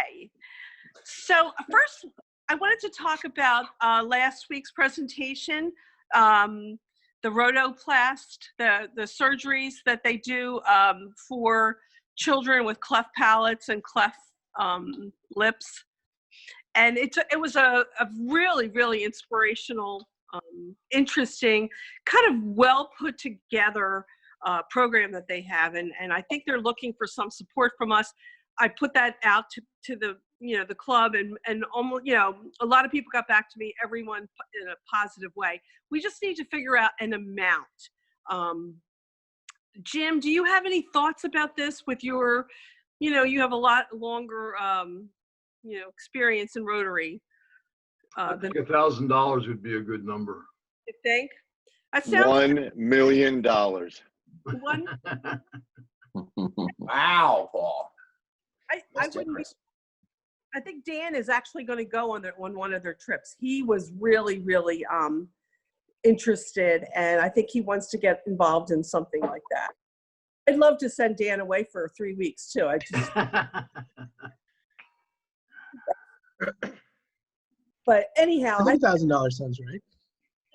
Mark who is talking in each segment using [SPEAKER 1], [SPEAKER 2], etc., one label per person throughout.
[SPEAKER 1] today. So first, I wanted to talk about last week's presentation, the rotoplast, the surgeries that they do for children with cleft palates and cleft lips. And it was a really, really inspirational, interesting, kind of well put together program that they have. And I think they're looking for some support from us. I put that out to the, the club, and almost, a lot of people got back to me, everyone in a positive way. We just need to figure out an amount. Jim, do you have any thoughts about this with your, you have a lot longer, experience in Rotary?
[SPEAKER 2] I think $1,000 would be a good number.
[SPEAKER 1] You think? That sounds
[SPEAKER 3] $1 million.
[SPEAKER 1] one.
[SPEAKER 4] Wow, Paul.
[SPEAKER 1] I wouldn't be. I think Dan is actually going to go on one of their trips. He was really, really interested, and I think he wants to get involved in something like that. I'd love to send Dan away for 3 weeks too. But anyhow,
[SPEAKER 5] I think $1,000 sounds right.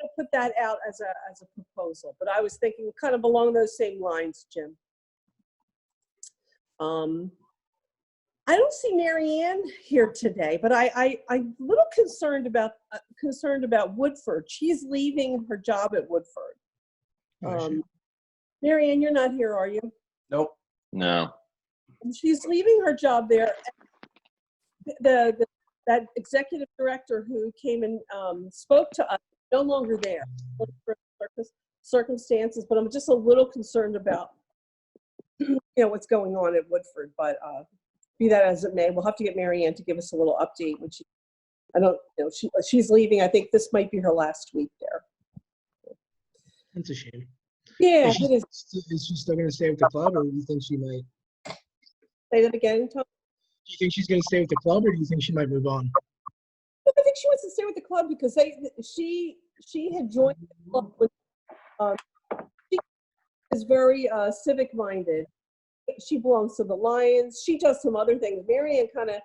[SPEAKER 1] I'll put that out as a proposal. But I was thinking kind of along those same lines, Jim. I don't see Mary Ann here today, but I'm a little concerned about Woodford. She's leaving her job at Woodford. Mary Ann, you're not here, are you?
[SPEAKER 4] Nope.
[SPEAKER 3] No.
[SPEAKER 1] She's leaving her job there. That executive director who came and spoke to us, no longer there for circumstances, but I'm just a little concerned about what's going on at Woodford. But be that as it may, we'll have to get Mary Ann to give us a little update when she's leaving. I think this might be her last week there.
[SPEAKER 5] That's a shame.
[SPEAKER 1] Yeah,
[SPEAKER 5] is
[SPEAKER 1] it is.
[SPEAKER 5] Is she still going to stay with the club, or do you think she might?
[SPEAKER 1] Say that again, Tom.
[SPEAKER 5] Do you think she's going to stay with the club, or do you think she might move on?
[SPEAKER 1] I think she wants to stay with the club because she had joined the club with. She is very civic minded. She belongs to the Lions. She does some other things. Mary Ann kind of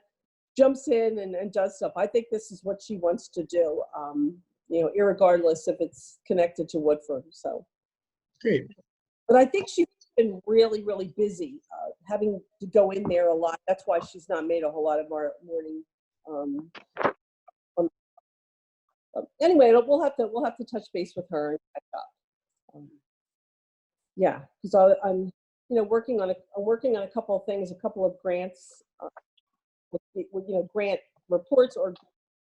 [SPEAKER 1] jumps in and does stuff. I think this is what she wants to do, irregardless if it's connected to Woodford. So
[SPEAKER 5] Great.
[SPEAKER 1] But I think she's been really, really busy, having to go in there a lot. That's why she's not made a whole lot of our morning. Anyway, we'll have to touch base with her and catch up. Yeah, because I'm working on a couple of things, a couple of grants, grant reports or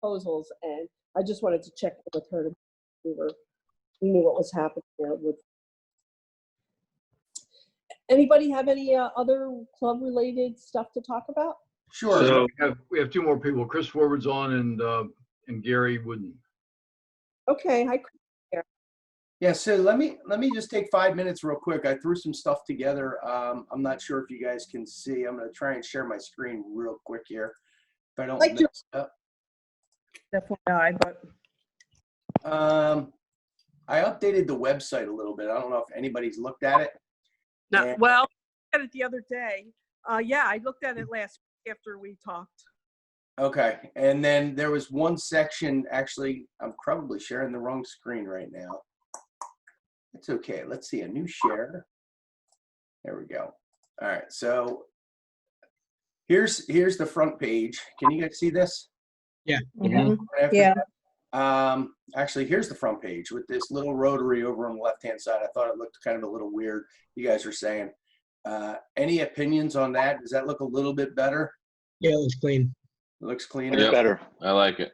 [SPEAKER 1] proposals, and I just wanted to check in with her to we knew what was happening there. Anybody have any other club related stuff to talk about?
[SPEAKER 4] Sure.
[SPEAKER 2] So we have 2 more people. Chris Forward's on and Gary Wooden.
[SPEAKER 1] Okay, hi.
[SPEAKER 4] Yeah, so let me just take 5 minutes real quick. I threw some stuff together. I'm not sure if you guys can see. I'm going to try and share my screen real quick here. If I don't mess up.
[SPEAKER 1] FYI, but
[SPEAKER 4] I updated the website a little bit. I don't know if anybody's looked at it.
[SPEAKER 1] no, well, I looked at it the other day. Yeah, I looked at it last week after we talked.
[SPEAKER 4] Okay, and then there was one section, actually, I'm probably sharing the wrong screen right now. It's okay. Let's see, a new share. There we go. All right, so here's the front page. Can you guys see this?
[SPEAKER 5] Yeah.
[SPEAKER 1] Mm-hmm. Yeah.
[SPEAKER 4] Actually, here's the front page with this little rotary over on the left-hand side. I thought it looked kind of a little weird. You guys are saying. Any opinions on that? Does that look a little bit better?
[SPEAKER 5] Yeah, it looks clean.
[SPEAKER 4] It looks cleaner.
[SPEAKER 3] It's better. I like it.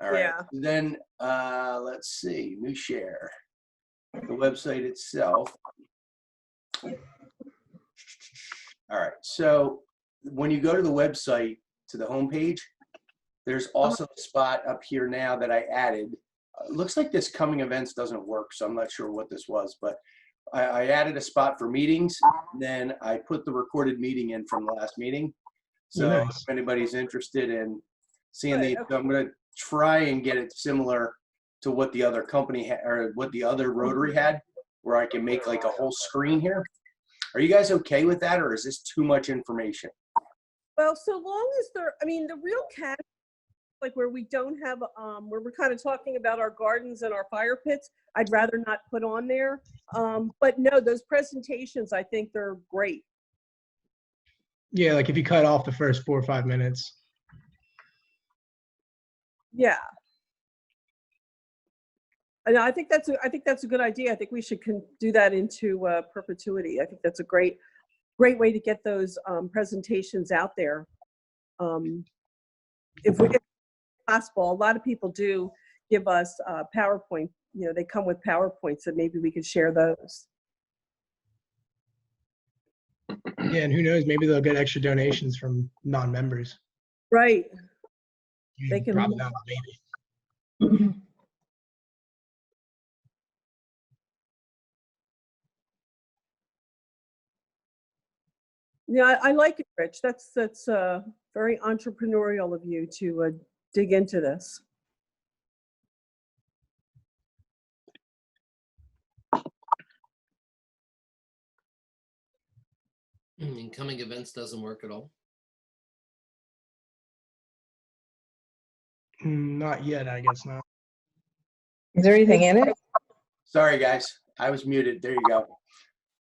[SPEAKER 4] All right.
[SPEAKER 1] Yeah.
[SPEAKER 4] Then let's see. New share. The website itself. All right. So when you go to the website, to the homepage, there's also a spot up here now that I added. It looks like this coming events doesn't work, so I'm not sure what this was, but I added a spot for meetings. Then I put the recorded meeting in from the last meeting. So
[SPEAKER 5] Nice.
[SPEAKER 4] if anybody's interested in seeing these, I'm going to try and get it similar to what the other company or what the other Rotary had, where I can make like a whole screen here. Are you guys okay with that, or is this too much information?
[SPEAKER 6] Well, so long as they're, I mean, the real cat, like where we don't have, where we're kind of talking about our gardens and our fire pits, I'd rather not put on there. But no, those presentations, I think they're great.
[SPEAKER 5] Yeah, like if you cut off the first 4 or 5 minutes.
[SPEAKER 6] Yeah. And I think that's a good idea. I think we should do that into perpetuity. I think that's a great way to get those presentations out there. If possible, a lot of people do give us PowerPoint. You know, they come with PowerPoints, and maybe we could share those.
[SPEAKER 5] Yeah, and who knows, maybe they'll get extra donations from non-members.
[SPEAKER 6] Right. They can.
[SPEAKER 5] Probably not, maybe.
[SPEAKER 6] Yeah, I like it, Rich. That's very entrepreneurial of you to dig into this.
[SPEAKER 7] Incoming events doesn't work at all.
[SPEAKER 5] Not yet, I guess not.
[SPEAKER 8] Is there anything in it?
[SPEAKER 4] Sorry, guys, I was muted. There you go.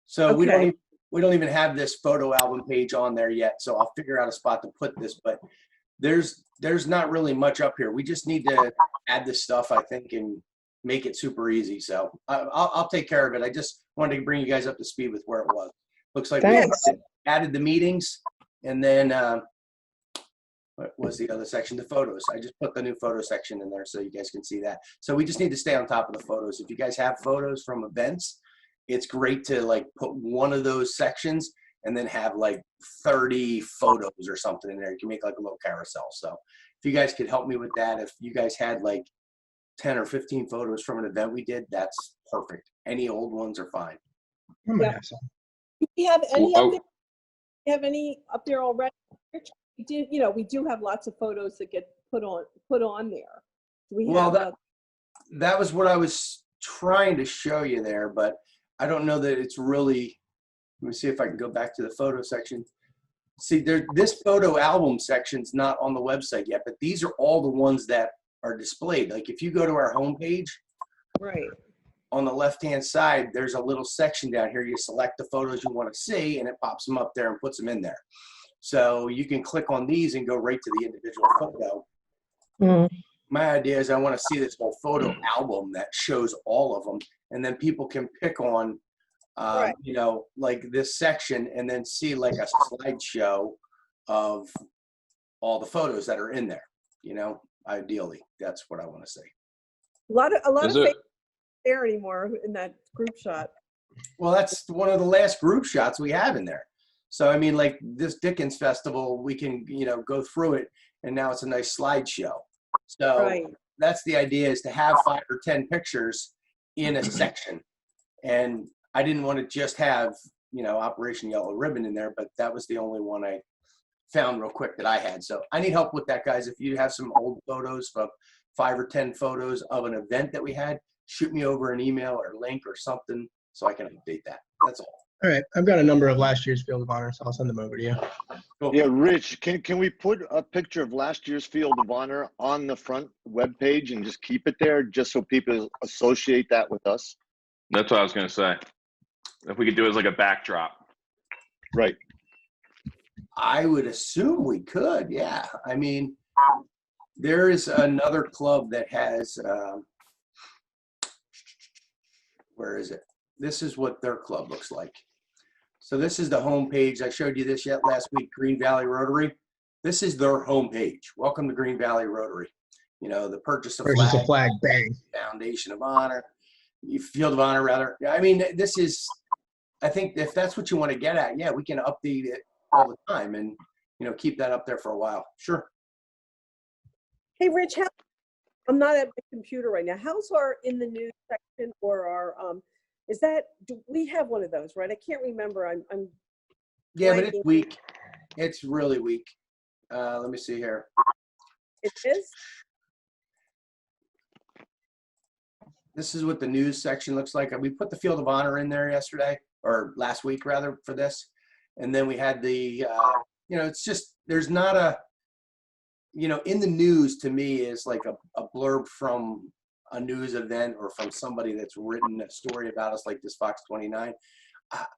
[SPEAKER 4] So
[SPEAKER 6] Okay.
[SPEAKER 4] we don't even have this photo album page on there yet. So I'll figure out a spot to put this, but there's not really much up here. We just need to add this stuff, I think, and make it super easy. So I'll take care of it. I just wanted to bring you guys up to speed with where it was. Looks like we
[SPEAKER 8] Thanks.
[SPEAKER 4] added the meetings, and then what was the other section? The photos. I just put the new photo section in there so you guys can see that. So we just need to stay on top of the photos. If you guys have photos from events, it's great to like put one of those sections and then have like 30 photos or something in there. You can make like a little carousel. So if you guys could help me with that, if you guys had like 10 or 15 photos from an event we did, that's perfect. Any old ones are fine.
[SPEAKER 5] I might
[SPEAKER 6] Yeah.
[SPEAKER 5] have some.
[SPEAKER 6] Do we have any
[SPEAKER 3] Well,
[SPEAKER 6] up there? Do you have any up there already? Rich? We do, you know, we do have lots of photos that get put on there. Do we
[SPEAKER 4] Well,
[SPEAKER 6] have
[SPEAKER 4] that was what I was trying to show you there, but I don't know that it's really, let me see if I can go back to the photo section. See, this photo album section's not on the website yet, but these are all the ones that are displayed. Like if you go to our homepage,
[SPEAKER 6] right?
[SPEAKER 4] on the left-hand side, there's a little section down here. You select the photos you want to see, and it pops them up there and puts them in there. So you can click on these and go right to the individual photo.
[SPEAKER 8] Mm.
[SPEAKER 4] My idea is I want to see this whole photo album that shows all of them, and then people can pick on,
[SPEAKER 6] Right.
[SPEAKER 4] you know, like this section, and then see like a slideshow of all the photos that are in there. You know, ideally, that's what I want to see.
[SPEAKER 6] A lot of
[SPEAKER 3] Is it,
[SPEAKER 6] faces there anymore in that group shot.
[SPEAKER 4] Well, that's one of the last group shots we have in there. So, I mean, like this Dickens Festival, we can, you know, go through it, and now it's a nice slideshow. So
[SPEAKER 6] Right.
[SPEAKER 4] that's the idea, is to have 5 or 10 pictures in a section. And I didn't want to just have, you know, Operation Yellow Ribbon in there, but that was the only one I found real quick that I had. So I need help with that, guys. If you have some old photos of 5 or 10 photos of an event that we had, shoot me over an email or link or something so I can update that. That's all.
[SPEAKER 5] All right, I've got a number of last year's Field of Honor, so I'll send them over to you.
[SPEAKER 4] Cool.
[SPEAKER 3] yeah, Rich, can we put a picture of last year's Field of Honor on the front webpage and just keep it there just so people associate that with us? That's what I was going to say. If we could do it as like a backdrop. Right.
[SPEAKER 4] I would assume we could, yeah. I mean, there is another club that has, where is it? This is what their club looks like. So this is the home page. I showed you this last week, Green Valley Rotary. This is their home page. Welcome to Green Valley Rotary. You know, the purchase of
[SPEAKER 5] Purchase a
[SPEAKER 4] flag,
[SPEAKER 5] flag, bang.
[SPEAKER 4] Foundation of Honor, Field of Honor, rather. I mean, this is, I think if that's what you want to get at, yeah, we can update it all the time and, you know, keep that up there for a while. Sure.
[SPEAKER 6] Hey, Rich, I'm not at my computer right now. How's our in the news section or our do we have one of those, right? I can't remember. I'm
[SPEAKER 4] Yeah, but it's
[SPEAKER 6] blanking.
[SPEAKER 4] weak. It's really weak. Let me see here.
[SPEAKER 6] It is?
[SPEAKER 4] This is what the news section looks like. We put the Field of Honor in there yesterday, or last week rather, for this. And then we had the, you know, it's just there's not a, you know, in the news to me is like a blurb from a news event or from somebody that's written a story about us like this Fox 29.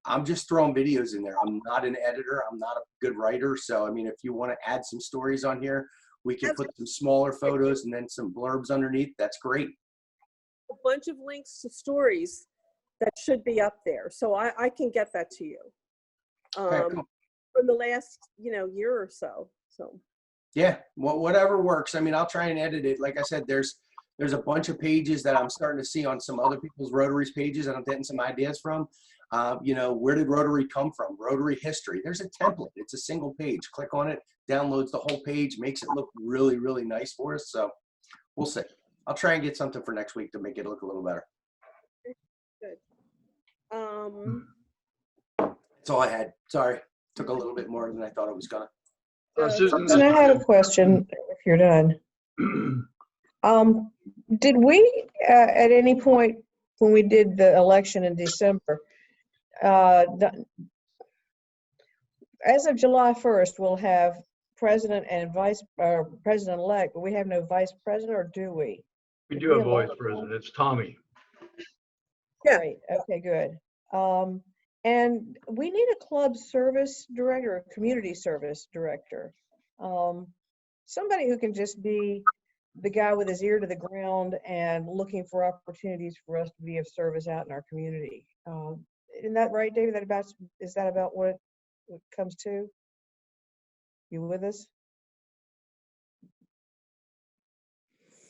[SPEAKER 4] I'm just throwing videos in there. I'm not an editor. I'm not a good writer. So, I mean, if you want to add some stories on here, we can put some smaller photos and then some blurbs underneath. That's great.
[SPEAKER 6] A bunch of links to stories that should be up there. So I can get that to you.
[SPEAKER 4] Okay, cool.
[SPEAKER 6] From the last, you know, year or so. So.
[SPEAKER 4] Yeah, well, whatever works. I mean, I'll try and edit it. Like I said, there's a bunch of pages that I'm starting to see on some other people's Rotary's pages that I'm getting some ideas from. You know, where did Rotary come from? Rotary history. There's a template. It's a single page. Click on it, downloads the whole page, makes it look really, really nice for us. So we'll see. I'll try and get something for next week to make it look a little better.
[SPEAKER 6] Good.
[SPEAKER 4] That's all I had. Sorry. Took a little bit more than I thought it was gonna.
[SPEAKER 2] Susan,
[SPEAKER 8] And I had a question, if you're done. Did we, at any point when we did the election in December, as of July 1st, we'll have president and president-elect, but we have no vice president, or do we?
[SPEAKER 2] we do have vice president. It's Tommy.
[SPEAKER 6] Yeah.
[SPEAKER 8] Great. Okay, good. And we need a club service director, a community service director. Somebody who can just be the guy with his ear to the ground and looking for opportunities for us to be of service out in our community. Isn't that right, David? Is that about what it comes to? You with us?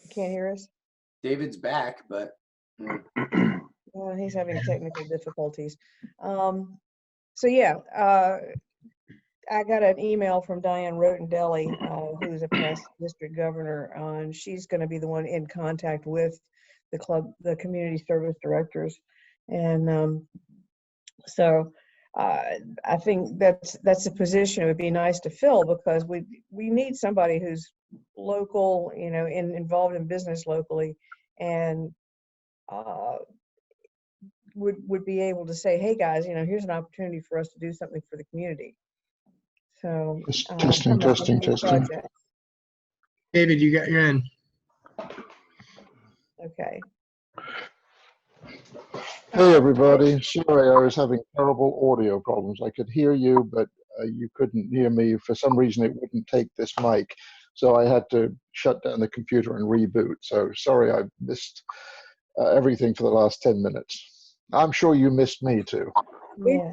[SPEAKER 8] You can't hear us?
[SPEAKER 4] David's back, but
[SPEAKER 8] He's having technical difficulties. So yeah, I got an email from Diane Rotendelli, who's a past district governor, and she's going to be the one in contact with the community service directors. And so I think that's a position it would be nice to fill, because we need somebody who's local, you know, involved in business locally, and would be able to say, hey guys, you know, here's an opportunity for us to do something for the community. So
[SPEAKER 9] testing.
[SPEAKER 5] David, you're in.
[SPEAKER 8] Okay.
[SPEAKER 9] Hey everybody, sorry I was having terrible audio problems. I could hear you, but you couldn't hear me. For some reason it wouldn't take this mic, so I had to shut down the computer and reboot. So sorry I missed everything for the last 10 minutes. I'm sure you missed me too.
[SPEAKER 8] Yeah.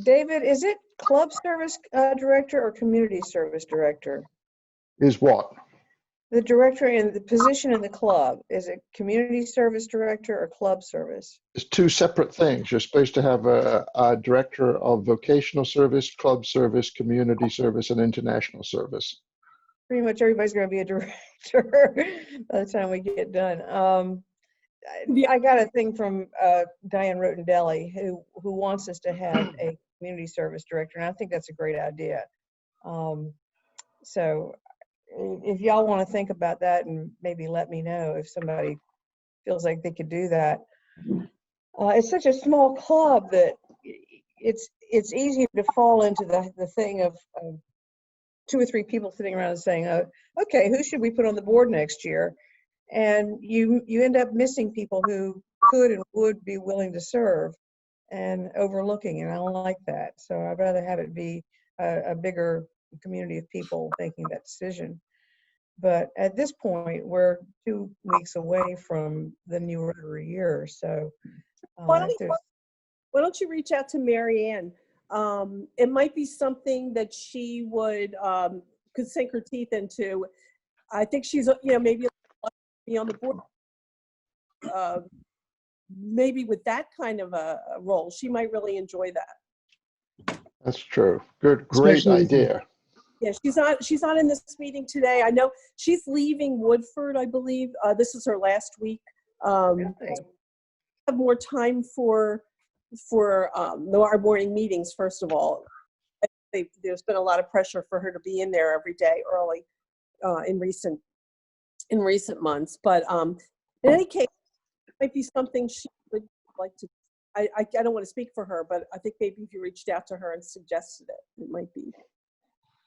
[SPEAKER 8] David, is it club service director or community service director?
[SPEAKER 9] Is what?
[SPEAKER 8] The director in the position in the club, is it community service director or club service?
[SPEAKER 9] It's two separate things. You're supposed to have a director of vocational service, club service, community service, and international service.
[SPEAKER 8] Pretty much everybody's going to be a director by the time we get done. I got a thing from Diane Rotendelli, who wants us to have a community service director, and I think that's a great idea. So if y'all want to think about that and maybe let me know if somebody feels like they could do that. It's such a small club that it's easy to fall into the thing of 2 or 3 people sitting around and saying, okay, who should we put on the board next year? And you end up missing people who could and would be willing to serve and overlooking, and I don't like that. So I'd rather have it be a bigger community of people making that decision. But at this point, we're 2 weeks away from the new Rotary year. So
[SPEAKER 6] Why don't you reach out to Mary Ann? It might be something that she could sink her teeth into. I think she's, you know, maybe be on the board. Maybe with that kind of a role, she might really enjoy that.
[SPEAKER 9] That's true. Good, great idea.
[SPEAKER 6] Yeah, she's not in this meeting today. I know she's leaving Woodford, I believe. This is her last week. Have more time for our morning meetings. First of all, there's been a lot of pressure for her to be in there every day early in recent months. But in any case, it might be something she would like to. I don't want to speak for her, but I think maybe if you reached out to her and suggested it, it might be.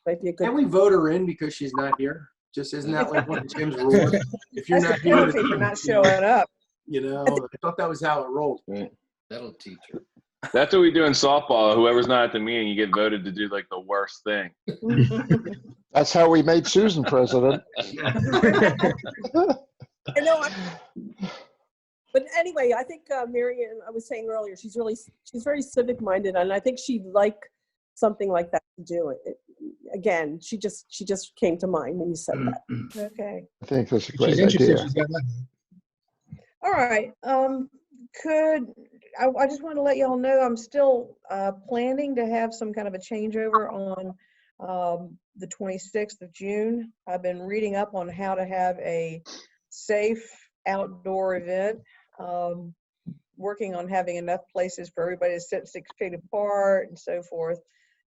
[SPEAKER 6] Might be a good.
[SPEAKER 4] Can we vote her in because she's not here? Just isn't that like one of Tim's rules? If you're
[SPEAKER 8] That's
[SPEAKER 4] not
[SPEAKER 8] a
[SPEAKER 4] here,
[SPEAKER 8] penalty for not showing up.
[SPEAKER 4] I thought that was how it rolled.
[SPEAKER 7] That'll teach her.
[SPEAKER 3] That's what we do in softball. Whoever's not at the meeting, you get voted to do like the worst thing.
[SPEAKER 9] That's how we made Susan president.
[SPEAKER 6] I know. But anyway, I think Marianne, I was saying earlier, she's very civic minded, and I think she'd like something like that to do it. Again, she just came to mind when you said that.
[SPEAKER 8] Okay.
[SPEAKER 9] I think that's a
[SPEAKER 5] If
[SPEAKER 9] great
[SPEAKER 5] she's interested,
[SPEAKER 9] idea.
[SPEAKER 5] she's got that.
[SPEAKER 8] All right. I just want to let y'all know I'm still planning to have some kind of a changeover on the 26th of June. I've been reading up on how to have a safe outdoor event, working on having enough places for everybody to sit 6 feet apart and so forth,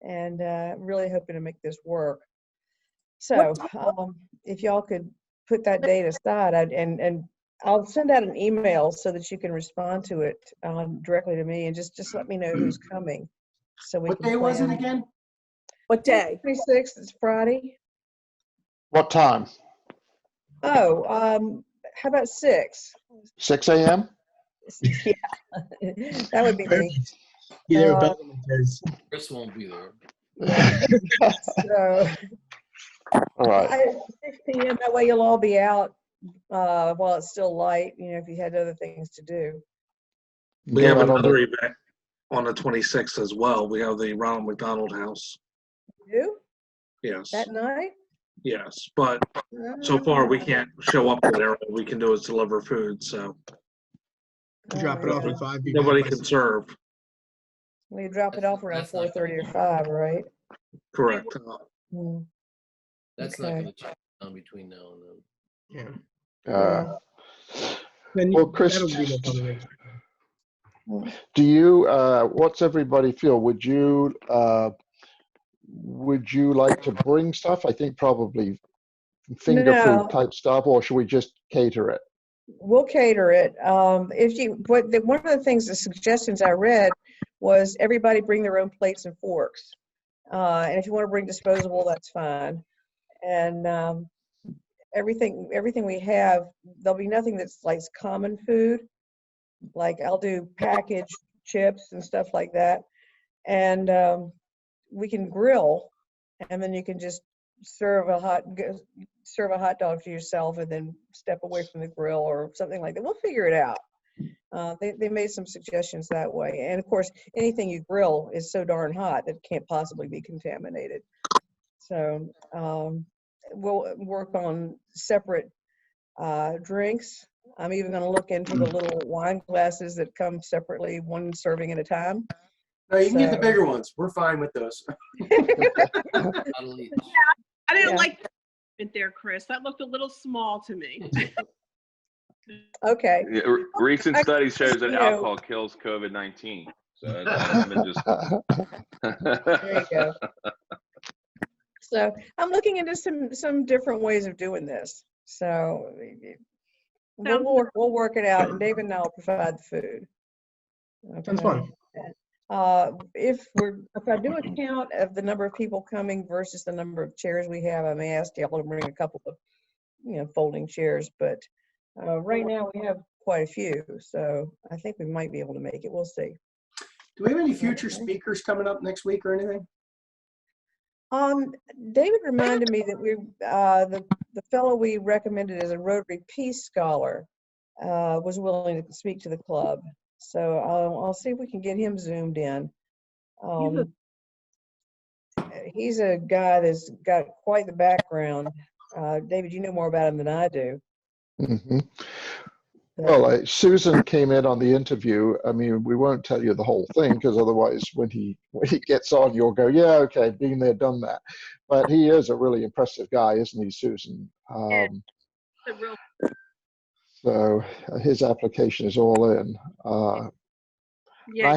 [SPEAKER 8] and really hoping to make this work. So if y'all could put that date aside, and I'll send out an email so that you can respond to it directly to me, and just let me know who's coming. So we
[SPEAKER 4] What
[SPEAKER 8] can
[SPEAKER 4] day was it
[SPEAKER 8] plan.
[SPEAKER 4] again?
[SPEAKER 6] What day?
[SPEAKER 8] 26th is Friday.
[SPEAKER 9] What time?
[SPEAKER 8] Oh, how about 6?
[SPEAKER 9] 6 a.m.?
[SPEAKER 8] Yeah, that would be me.
[SPEAKER 5] Perfect. Be there with
[SPEAKER 8] Uh,
[SPEAKER 5] Belgium because
[SPEAKER 7] Chris won't be there.
[SPEAKER 8] Yeah. So,
[SPEAKER 9] All right.
[SPEAKER 8] 6 p.m. That way you'll all be out while it's still light. If you had other things to do.
[SPEAKER 10] We
[SPEAKER 9] Go
[SPEAKER 10] have
[SPEAKER 9] out on
[SPEAKER 10] another
[SPEAKER 9] the-
[SPEAKER 10] event on the 26th as well. We have the Ronald McDonald House.
[SPEAKER 8] Do
[SPEAKER 10] Yes,
[SPEAKER 8] that night?
[SPEAKER 10] yes. But so far we can't show up to there. All we can do is deliver food. So
[SPEAKER 5] drop it off
[SPEAKER 8] Yeah.
[SPEAKER 5] at 5 p.m.
[SPEAKER 10] nobody can serve.
[SPEAKER 8] We drop it off around
[SPEAKER 7] That's not
[SPEAKER 8] 4:30 or 5, right?
[SPEAKER 10] Correct.
[SPEAKER 8] Hmm.
[SPEAKER 7] That's not
[SPEAKER 8] Okay.
[SPEAKER 7] going to change down between now and then.
[SPEAKER 5] Yeah. Then
[SPEAKER 9] Well, Chris,
[SPEAKER 5] that'll be no problem.
[SPEAKER 9] do you, what's everybody feel? Would you like to bring stuff? I think probably finger
[SPEAKER 8] No.
[SPEAKER 9] food type stuff, or should we just cater it?
[SPEAKER 8] We'll cater it. One of the things, the suggestions I read was everybody bring their own plates and forks. And if you want to bring disposable, that's fine. And everything we have, there'll be nothing that's like common food. Like I'll do packaged chips and stuff like that. And we can grill, and then you can just serve a hot dog to yourself and then step away from the grill or something like that. We'll figure it out. They made some suggestions that way. And of course, anything you grill is so darn hot that it can't possibly be contaminated. So we'll work on separate drinks. I'm even going to look into the little wine glasses that come separately, one serving at a time.
[SPEAKER 4] No, you can get the
[SPEAKER 8] So-
[SPEAKER 4] bigger ones. We're fine with those.
[SPEAKER 7] Bottle each.
[SPEAKER 1] I didn't
[SPEAKER 8] Yeah.
[SPEAKER 1] like that there, Chris. That looked a little small to me.
[SPEAKER 8] Okay.
[SPEAKER 3] Yeah, recent study shows that
[SPEAKER 8] you know-
[SPEAKER 3] alcohol kills COVID-19. So that's been just.
[SPEAKER 8] There you go. So I'm looking into some different ways of doing this. So we'll work it out, and David and I will provide the food.
[SPEAKER 5] Sounds
[SPEAKER 8] Okay.
[SPEAKER 5] fun.
[SPEAKER 8] If I do a count of the number of people coming versus the number of chairs we have, I may ask y'all to bring a couple of, folding chairs. But right now we have quite a few, so I think we might be able to make it. We'll see.
[SPEAKER 4] Do we have any future speakers coming up next week or anything?
[SPEAKER 8] David reminded me that the fellow we recommended as a Rotary Peace Scholar was willing to speak to the club. So I'll see if we can get him zoomed in. He's a guy that's got quite the background. David, you know more about him than I do.
[SPEAKER 9] Mm-hmm.
[SPEAKER 8] So-
[SPEAKER 9] Well, Susan came in on the interview. I mean, we won't tell you the whole thing because otherwise, when he gets on, you'll go, "Yeah, okay, been there, done that." But he is a really impressive guy, isn't he, Susan?
[SPEAKER 1] The real
[SPEAKER 9] So his application is all in.
[SPEAKER 1] yeah.
[SPEAKER 9] I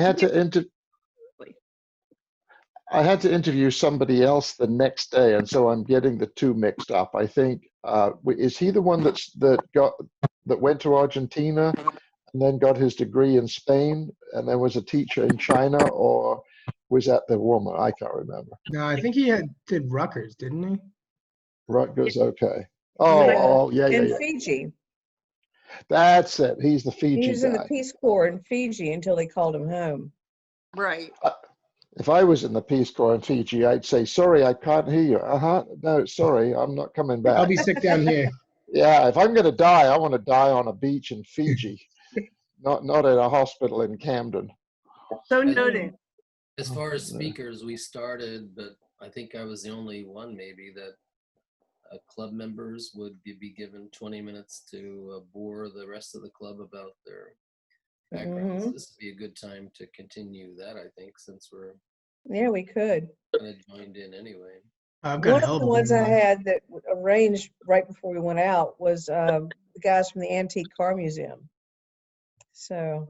[SPEAKER 9] had to interview somebody else the next day, and so I'm getting the two mixed up. I think is he the one that went to Argentina and then got his degree in Spain and then was a teacher in China, or was at the woman. I can't remember.
[SPEAKER 5] No, I think he did Rutgers, didn't he?
[SPEAKER 9] Rutgers, okay.
[SPEAKER 8] Yeah.
[SPEAKER 9] Yeah, yeah,
[SPEAKER 8] In
[SPEAKER 9] yeah.
[SPEAKER 8] Fiji.
[SPEAKER 9] That's it. He's the
[SPEAKER 8] He
[SPEAKER 9] Fiji
[SPEAKER 8] was in the
[SPEAKER 9] guy.
[SPEAKER 8] Peace Corps in Fiji until they called him home.
[SPEAKER 1] Right.
[SPEAKER 9] If I was in the Peace Corps in Fiji, I'd say, sorry, I can't hear you. No, sorry, I'm not coming back.
[SPEAKER 5] I'll be sick down here.
[SPEAKER 9] Yeah, if I'm going to die, I want to die on a beach in Fiji, not in a hospital in Camden.
[SPEAKER 1] So noted.
[SPEAKER 7] As far as speakers, we started, but I think I was the only one maybe that club members would be given 20 minutes to bore the rest of the club about their backgrounds. This would be a good time to continue that, I think, since we're
[SPEAKER 8] Yeah, we could.
[SPEAKER 7] kind of joined in anyway.
[SPEAKER 5] I've got
[SPEAKER 8] One
[SPEAKER 5] hell
[SPEAKER 8] of the
[SPEAKER 5] to
[SPEAKER 8] ones
[SPEAKER 5] do
[SPEAKER 8] I
[SPEAKER 5] tomorrow.
[SPEAKER 8] had that arranged right before we went out was the guys from the Antique Car Museum. So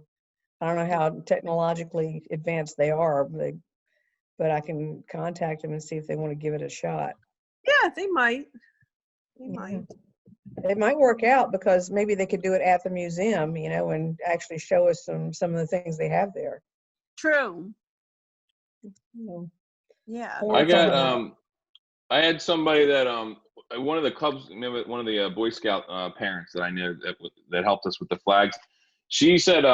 [SPEAKER 8] I don't know how technologically advanced they are, but I can contact them and see if they want to give it a shot.
[SPEAKER 1] Yeah, they might. They
[SPEAKER 8] Yeah.
[SPEAKER 1] might.
[SPEAKER 8] It might work out because maybe they could do it at the museum, and actually show us some of the things they have there.
[SPEAKER 1] True.
[SPEAKER 8] You
[SPEAKER 1] Yeah.
[SPEAKER 8] know,
[SPEAKER 11] I
[SPEAKER 8] more
[SPEAKER 11] got
[SPEAKER 8] fun.
[SPEAKER 11] I had somebody that one of the clubs, one of the Boy Scout parents that I knew that helped us with the flags. She said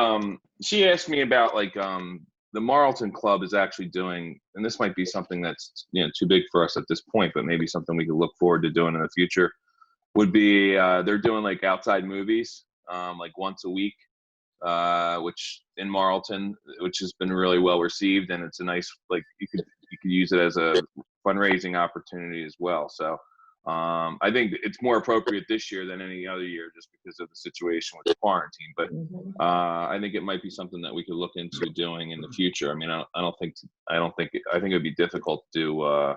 [SPEAKER 11] she asked me about like the Marlton Club is actually doing, and this might be something that's too big for us at this point, but maybe something we could look forward to doing in the future. Would be they're doing like outside movies like once a week, which in Marlton, which has been really well received, and it's a nice you could use it as a fundraising opportunity as well. So I think it's more appropriate this year than any other year just because of the situation with the quarantine. But I think it might be something that we could look into doing in the future. I mean, I think it would be difficult to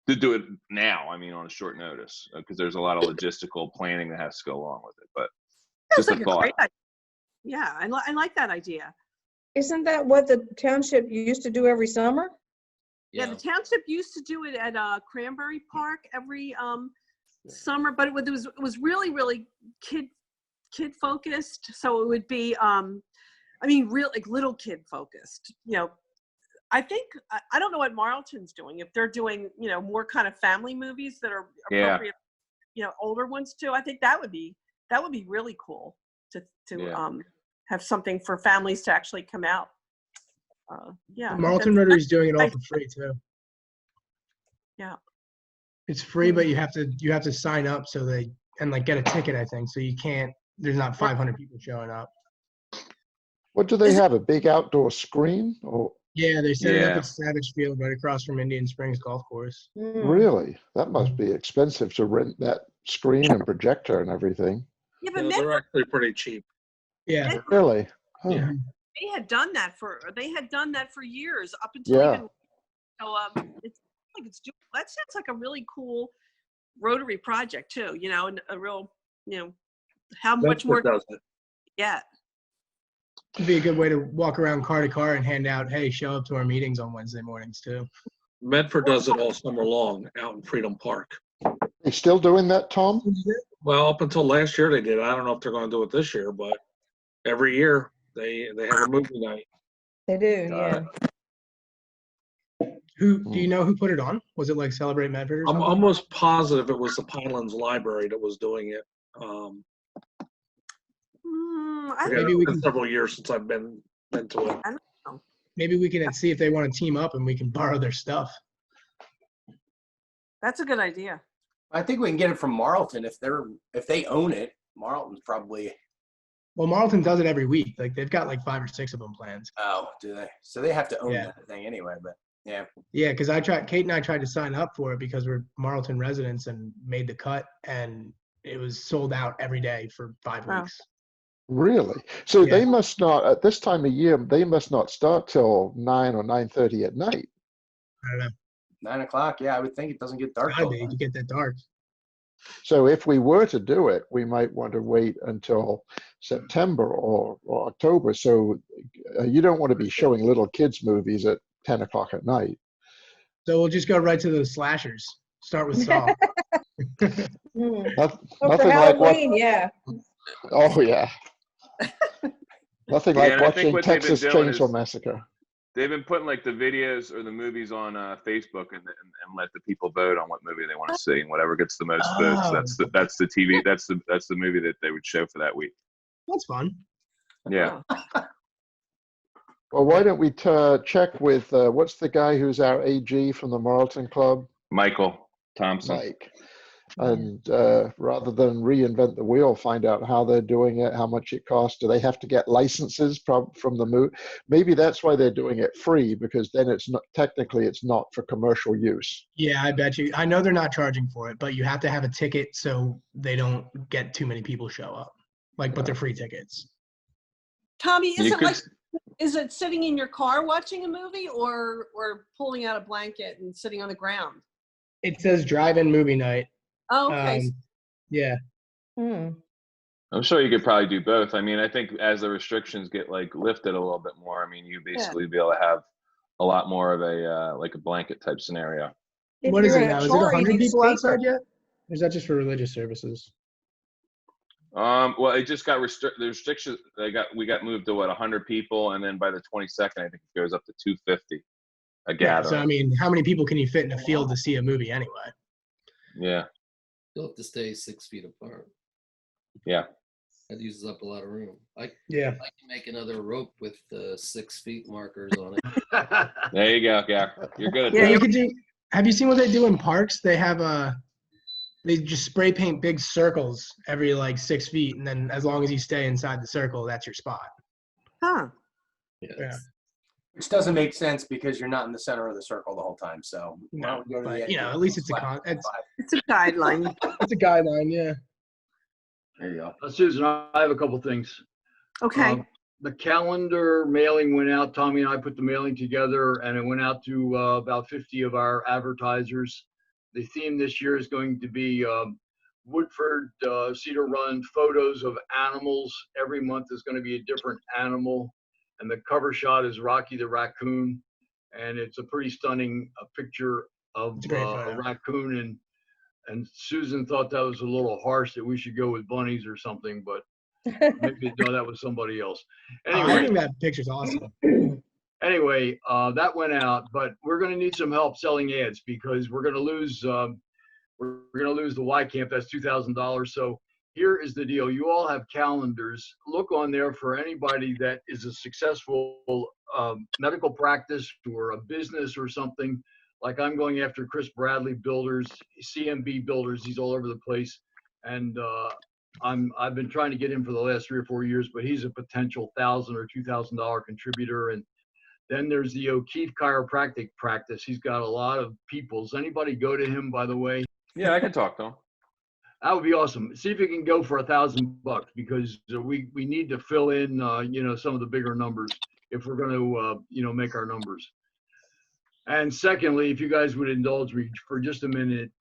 [SPEAKER 11] do it now. I mean, on a short notice because there's a lot of logistical planning that has to go along with it. But
[SPEAKER 1] Sounds
[SPEAKER 11] just
[SPEAKER 1] like
[SPEAKER 11] a
[SPEAKER 1] a
[SPEAKER 11] thought.
[SPEAKER 1] great idea. Yeah, I like that idea.
[SPEAKER 8] Isn't that what the township used to do every summer?
[SPEAKER 1] Yeah, the township used to do it at Cranberry Park every summer, but it was really kid focused. So it would be real like little kid focused. I think I don't know what Marlton's doing. If they're doing more kind of family movies that are appropriate, older ones too. I think that would be really cool to have something for families to actually come out. Yeah,
[SPEAKER 5] Marlton Rotary is doing it all for free too.
[SPEAKER 1] Yeah,
[SPEAKER 5] it's free, but you have to sign up and get a ticket, I think. So you can't. There's not 500 people showing up.
[SPEAKER 9] What do they have? A big outdoor screen? Or
[SPEAKER 5] Yeah, they set it up at Savage Field right across from Indian Springs Golf Course.
[SPEAKER 9] really? That must be expensive to rent that screen and projector and everything.
[SPEAKER 1] Yeah, but
[SPEAKER 10] they're actually pretty cheap.
[SPEAKER 5] Yeah.
[SPEAKER 9] Really? Huh.
[SPEAKER 10] Yeah.
[SPEAKER 1] They had done that for years up until even. So that sounds like a really cool Rotary project too. And a real how much more
[SPEAKER 10] does it.
[SPEAKER 1] Yeah.
[SPEAKER 5] It'd be a good way to walk around car to car and hand out, hey, show up to our meetings on Wednesday mornings too.
[SPEAKER 10] Medford does it all summer long out in Freedom Park.
[SPEAKER 9] They still doing that, Tom?
[SPEAKER 10] Well, up until last year they did. I don't know if they're going to do it this year, but every year they have a movie night.
[SPEAKER 8] They do, yeah.
[SPEAKER 5] Who do you know who put it on? Was it like Celebrate Medford or
[SPEAKER 10] I'm
[SPEAKER 5] something?
[SPEAKER 10] almost positive it was the Pinelands Library that was doing it.
[SPEAKER 5] Maybe we can
[SPEAKER 10] several years since I've been into it.
[SPEAKER 1] I don't know.
[SPEAKER 5] Maybe we can see if they want to team up and we can borrow their stuff.
[SPEAKER 1] That's a good idea.
[SPEAKER 4] I think we can get it from Marlton if they own it. Marlton's probably.
[SPEAKER 5] Well, Marlton does it every week. Like they've got like 5 or 6 of them planned.
[SPEAKER 4] Oh, do they? So they have to own that thing anyway. But yeah.
[SPEAKER 5] Yeah, because Kate and I tried to sign up for it because we're Marlton residents and made the cut, and it was sold out every day for 5 weeks.
[SPEAKER 9] Really? So they must not, at this time of year, they must not start till 9 or 9:30 at night.
[SPEAKER 5] I don't know.
[SPEAKER 4] 9 o'clock. Yeah, I would think it doesn't get dark.
[SPEAKER 5] Gotta be to get that dark.
[SPEAKER 9] So if we were to do it, we might want to wait until September or October. So you don't want to be showing little kids movies at 10 o'clock at night.
[SPEAKER 5] So we'll just go right to the slashers. Start with Saw.
[SPEAKER 8] For
[SPEAKER 9] Nothing like
[SPEAKER 8] Halloween, yeah.
[SPEAKER 9] Oh yeah. Nothing like
[SPEAKER 11] and I think
[SPEAKER 9] watching
[SPEAKER 11] what they've been
[SPEAKER 9] Texas
[SPEAKER 11] doing
[SPEAKER 9] Chainsaw
[SPEAKER 11] is-
[SPEAKER 9] Massacre.
[SPEAKER 11] they've been putting like the videos or the movies on Facebook and let the people vote on what movie they want to see, and whatever gets the most votes,
[SPEAKER 5] Oh,
[SPEAKER 11] that's the TV, that's the movie that they would show for that week.
[SPEAKER 5] that's fun.
[SPEAKER 11] Yeah.
[SPEAKER 9] Well, why don't we check with, what's the guy who's our AG from the Marlton Club?
[SPEAKER 11] Michael Thompson.
[SPEAKER 9] Mike. And rather than reinvent the wheel, find out how they're doing it, how much it costs. Do they have to get licenses from the movie? Maybe that's why they're doing it free, because then it's not, technically it's not for commercial use.
[SPEAKER 5] Yeah, I bet you. I know they're not charging for it, but you have to have a ticket so they don't get too many people show up. Like, but they're free tickets.
[SPEAKER 1] Tommy,
[SPEAKER 11] You could,
[SPEAKER 1] is it sitting in your car watching a movie or pulling out a blanket and sitting on the ground?
[SPEAKER 5] It says drive-in movie night.
[SPEAKER 1] Oh, okay.
[SPEAKER 5] Yeah.
[SPEAKER 11] I'm sure you could probably do both. I mean, I think as the restrictions get like lifted a little bit more, I mean, you basically be able to have a lot more of a like a blanket type scenario.
[SPEAKER 8] If
[SPEAKER 5] What is
[SPEAKER 8] you're
[SPEAKER 5] it
[SPEAKER 8] in a
[SPEAKER 5] now? Is it
[SPEAKER 8] car, you
[SPEAKER 5] 100
[SPEAKER 8] need a
[SPEAKER 5] people
[SPEAKER 8] speaker.
[SPEAKER 5] outside yet? Or is that just for religious services?
[SPEAKER 11] Well, it just got the restrictions. We got moved to 100 people, and then by the 22nd, I think it goes up to 250 a
[SPEAKER 5] Yeah,
[SPEAKER 11] gathering.
[SPEAKER 5] so, I mean, how many people can you fit in a field to see a movie anyway?
[SPEAKER 11] Yeah.
[SPEAKER 7] You'll have to stay 6 feet apart.
[SPEAKER 11] Yeah.
[SPEAKER 7] That uses up a lot of room. I
[SPEAKER 5] Yeah.
[SPEAKER 7] can make another rope with 6 feet markers on it.
[SPEAKER 11] There you go, Gary. You're good at
[SPEAKER 5] Yeah,
[SPEAKER 11] that.
[SPEAKER 5] you could do. Have you seen what they do in parks? They have they just spray paint big circles every like 6 feet, and then as long as you stay inside the circle, that's your spot.
[SPEAKER 1] Huh.
[SPEAKER 5] Yeah.
[SPEAKER 4] Which doesn't make sense because you're not in the center of the circle the whole time. So why
[SPEAKER 5] No,
[SPEAKER 4] don't we go to the
[SPEAKER 5] but
[SPEAKER 4] edge
[SPEAKER 5] you know,
[SPEAKER 4] of
[SPEAKER 5] at least it's
[SPEAKER 1] It's a guideline.
[SPEAKER 5] it's a guideline. Yeah.
[SPEAKER 4] There you go.
[SPEAKER 2] Susan, I have a couple things.
[SPEAKER 1] Okay.
[SPEAKER 2] The calendar mailing went out. Tommy and I put the mailing together, and it went out to about 50 of our advertisers. The theme this year is going to be Woodford, Cedar Run, photos of animals. Every month is going to be a different animal. And the cover shot is Rocky the raccoon. And it's a pretty stunning picture of a raccoon. And Susan thought that was a little harsh, that we should go with bunnies or something, but maybe no, that was somebody else. Anyway,
[SPEAKER 5] I think that picture's awesome.
[SPEAKER 2] Anyway, that went out, but we're going to need some help selling ads because we're going to lose the Y Camp. That's $2,000. So here is the deal: you all have calendars. Look on there for anybody that is a successful medical practice or a business or something. Like I'm going after Chris Bradley Builders, CMB Builders. He's all over the place, and I've been trying to get him for the last 3 or 4 years, but he's a potential $1,000 or $2,000 contributor. And then there's the O'Keefe Chiropractic practice. He's got a lot of people. Does anybody go to him, by the way?
[SPEAKER 11] Yeah, I can talk to him.
[SPEAKER 2] That would be awesome. See if you can go for $1,000 because we need to fill in some of the bigger numbers if we're going to make our numbers. And secondly, if you guys would indulge me for just a minute,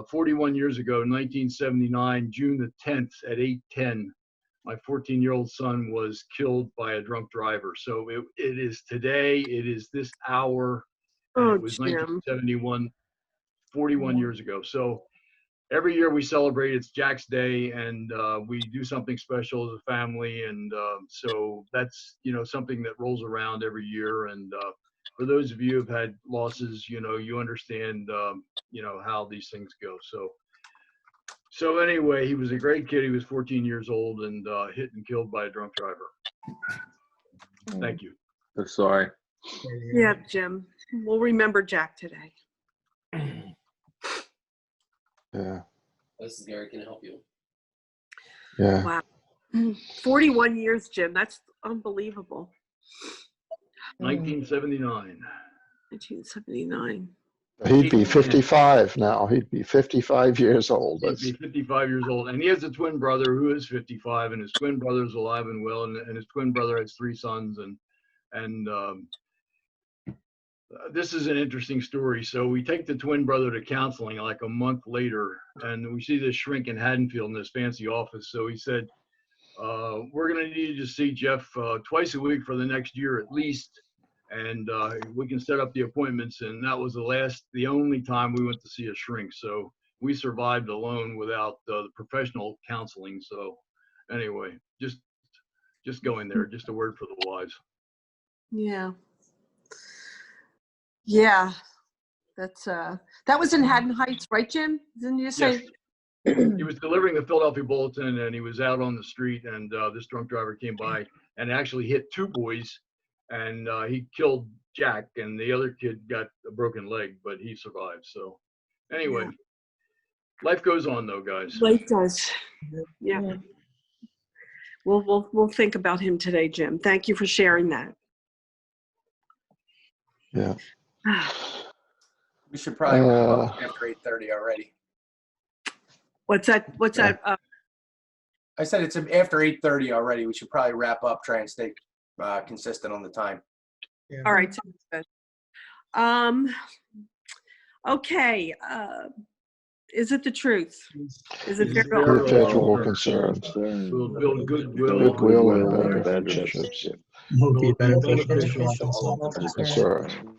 [SPEAKER 2] 41 years ago, 1979, June the 10th at 8:10, my 14-year-old son was killed by a drunk driver. So it is today, it is this hour, and it was 1971, 41 years ago. So every year we celebrate, it's Jack's Day, and we do something special as a family. And so that's, something that rolls around every year. And for those of you who've had losses, you understand, how these things go. So anyway, he was a great kid. He was 14 years old and hit and killed by a drunk driver. Thank you.
[SPEAKER 11] I'm sorry.
[SPEAKER 1] Yeah, Jim. We'll remember Jack today.
[SPEAKER 9] Yeah.
[SPEAKER 7] This is Gary. Can I help you?
[SPEAKER 9] Yeah.
[SPEAKER 1] Wow. 41 years, Jim. That's unbelievable.
[SPEAKER 2] 1979.
[SPEAKER 1] 1979.
[SPEAKER 9] He'd be 55 now. He'd be 55 years old.
[SPEAKER 2] He'd be 55 years old. And he has a twin brother who is 55, and his twin brother's alive and well, and his twin brother has 3 sons. And this is an interesting story. So we take the twin brother to counseling like a month later, and we see this shrink in Haddonfield in this fancy office. So he said, we're going to need to see Jeff twice a week for the next year at least. And we can set up the appointments. And that was the only time we went to see a shrink. So we survived alone without the professional counseling. So anyway, just going there, just a word for the wise.
[SPEAKER 1] Yeah. Yeah, that's that was in Haddon Heights, right, Jim? Didn't you say?
[SPEAKER 2] Yes. He was delivering the Philadelphia Bulletin, and he was out on the street, and this drunk driver came by and actually hit 2 boys, and he killed Jack, and the other kid got a broken leg, but he survived. So anyway, life goes on, though, guys.
[SPEAKER 1] Life does. Yeah. We'll think about him today, Jim. Thank you for sharing that.
[SPEAKER 9] Yeah.
[SPEAKER 4] We should probably wrap up after 8:30 already.
[SPEAKER 1] What's that? What's that?
[SPEAKER 4] I said it's after 8:30 already. We should probably wrap up, try and stay consistent on the time.
[SPEAKER 5] Yeah.
[SPEAKER 1] All right. Sounds good. Okay. Is it the truth? Is it
[SPEAKER 2] Is
[SPEAKER 1] fair?
[SPEAKER 2] there
[SPEAKER 9] Mutual concerns.
[SPEAKER 2] will build goodwill
[SPEAKER 9] Goodwill and
[SPEAKER 3] and
[SPEAKER 9] better
[SPEAKER 3] better
[SPEAKER 9] friendships.
[SPEAKER 5] Will be beneficial to
[SPEAKER 2] beneficial
[SPEAKER 5] all
[SPEAKER 2] to all
[SPEAKER 5] concerned.
[SPEAKER 9] Concern.